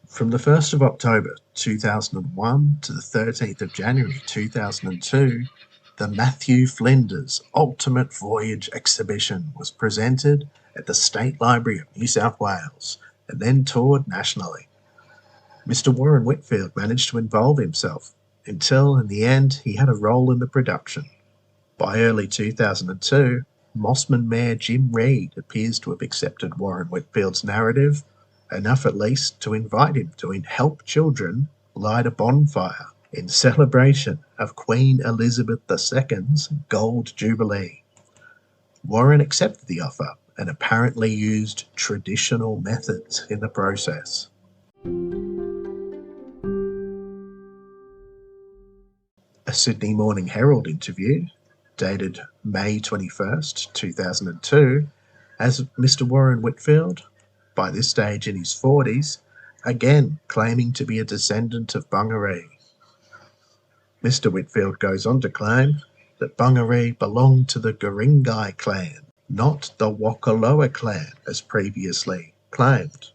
From the 1st of October 2001 to the 13th of January 2002, the Matthew Flinders Ultimate Voyage exhibition was presented at the State Library of New South Wales and then toured nationally. Mr. Warren Whitfield managed to involve himself until, in the end, he had a role in the production. By early 2002, Mossman Mayor Jim Reid appears to have accepted Warren Whitfield's narrative, enough at least to invite him to help children light a bonfire in celebration of Queen Elizabeth II's Gold Jubilee. Warren accepted the offer and apparently used traditional methods in the process. A Sydney Morning Herald interview, dated May 21st, 2002, as Mr. Warren Whitfield, by this stage in his 40s, again claiming to be a descendant of Bungaree. Mr. Whitfield goes on to claim that Bungaree belonged to the Guring-gai clan, not the Walkaloa clan as previously claimed.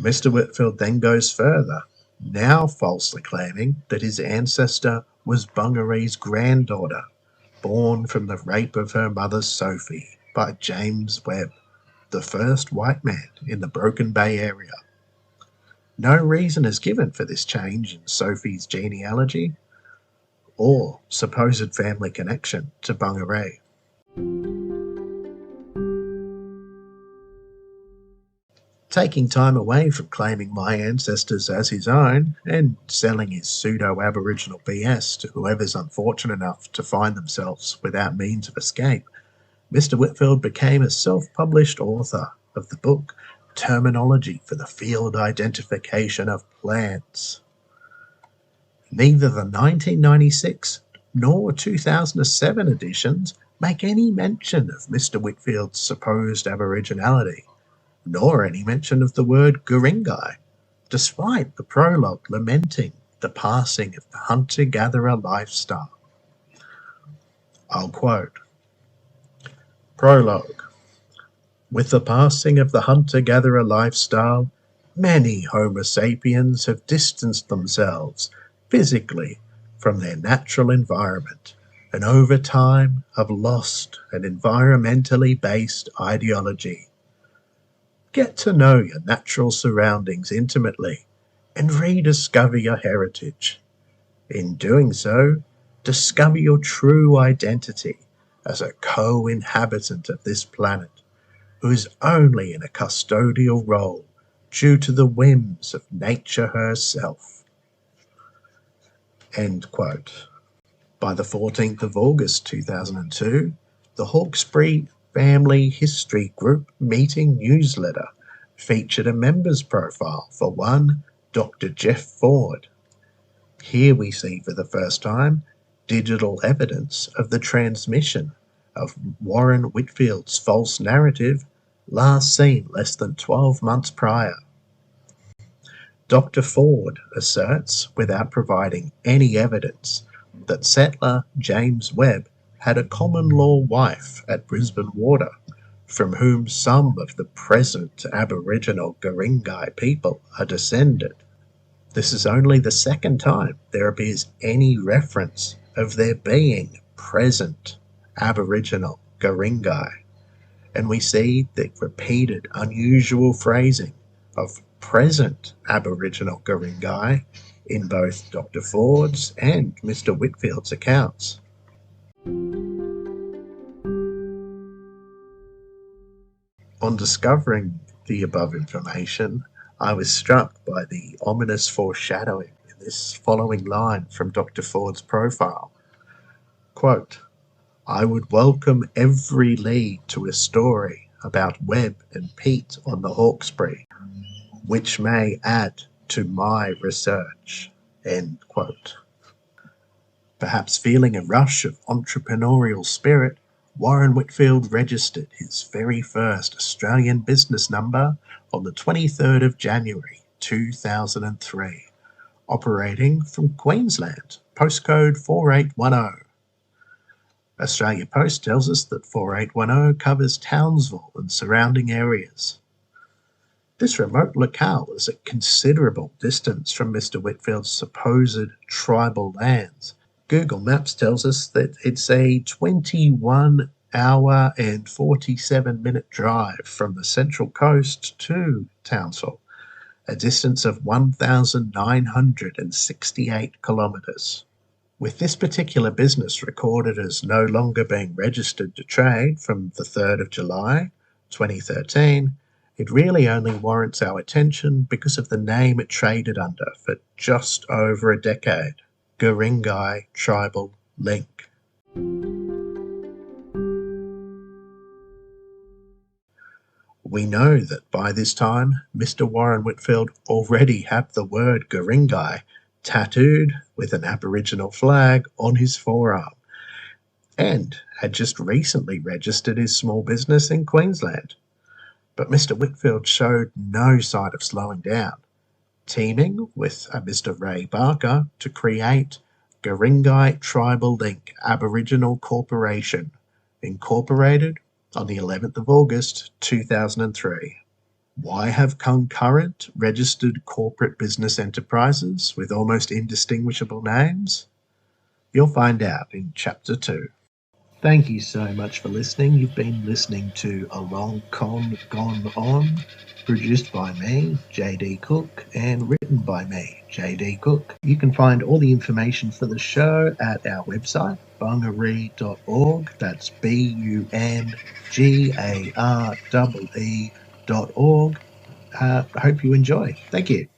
Mr. Whitfield then goes further, now falsely claiming that his ancestor was Bungaree's granddaughter, born from the rape of her mother Sophie by James Webb, the first white man in the Broken Bay area. No reason is given for this change in Sophie's genealogy or supposed family connection to Bungaree. Taking time away from claiming my ancestors as his own and selling his pseudo-Aboriginal BS to whoever's unfortunate enough to find themselves without means of escape, Mr. Whitfield became a self-published author of the book Terminology for the Field Identification of Plants. Neither the 1996 nor 2007 editions make any mention of Mr. Whitfield's supposed Aboriginality, nor any mention of the word Guring-gai, despite the prologue lamenting the passing of the hunter-gatherer lifestyle. I'll quote, Prologue. With the passing of the hunter-gatherer lifestyle, many Homo sapiens have distanced themselves physically from their natural environment and over time have lost an environmentally based ideology. Get to know your natural surroundings intimately and rediscover your heritage. In doing so, discover your true identity as a co-inhabitant of this planet who is only in a custodial role due to the whims of nature herself. End quote. By the 14th of August 2002, the Hawkesbury Family History Group meeting newsletter featured a member's profile for one Dr. Jeff Ford. Here we see for the first time digital evidence of the transmission of Warren Whitfield's false narrative last seen less than 12 months prior. Dr. Ford asserts, without providing any evidence, that settler James Webb had a common-law wife at Brisbane Water, from whom some of the present Aboriginal Guring-gai people are descended. This is only the second time there appears any reference of there being present Aboriginal Guring-gai, and we see the repeated unusual phrasing of present Aboriginal Guring-gai in both Dr. Ford's and Mr. Whitfield's accounts. On discovering the above information, I was struck by the ominous foreshadowing in this following line from Dr. Ford's profile. Quote, I would welcome every lead to a story about Webb and Pete on the Hawkesbury, which may add to my research. End quote. Perhaps feeling a rush of entrepreneurial spirit, Warren Whitfield registered his very first Australian business number on the 23rd of January 2003, operating from Queensland, postcode 4810. Australia Post tells us that 4810 covers Townsville and surrounding areas. This remote locale is at considerable distance from Mr. Whitfield's supposed tribal lands. Google Maps tells us that it's a 21-hour and 47-minute drive from the Central Coast to Townsville, a distance of 1,968 kilometres. With this particular business recorded as no longer being registered to trade from the 3rd of July 2013, it really only warrants our attention because of the name it traded under for just over a decade: Guring-gai Tribal Link. We know that by this time, Mr. Warren Whitfield already had the word Guring-gai tattooed with an Aboriginal flag on his forearm, and had just recently registered his small business in Queensland. But Mr. Whitfield showed no sign of slowing down, teaming with a Mr. Ray Barker to create Guring-gai Tribal Link Aboriginal Corporation, incorporated on the 11th of August 2003. Why have concurrent registered corporate business enterprises with almost indistinguishable names? You'll find out in Chapter 2. Thank you so much for listening. You've been listening to A Long Con Gone On, produced by me, JD Cook, and written by me, JD Cook. You can find all the information for the show at our website, bungaree.org. That's bungaree.org. I hope you enjoy. Thank you.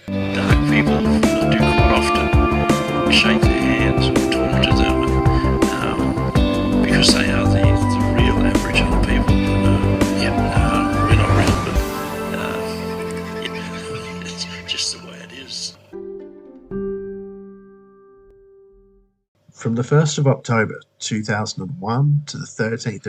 Dark people do quite often shake their hands or talk to them because they are the real Aboriginal people. We're not real, but it's just the way it is. From the 1st of October 2001 to the 13th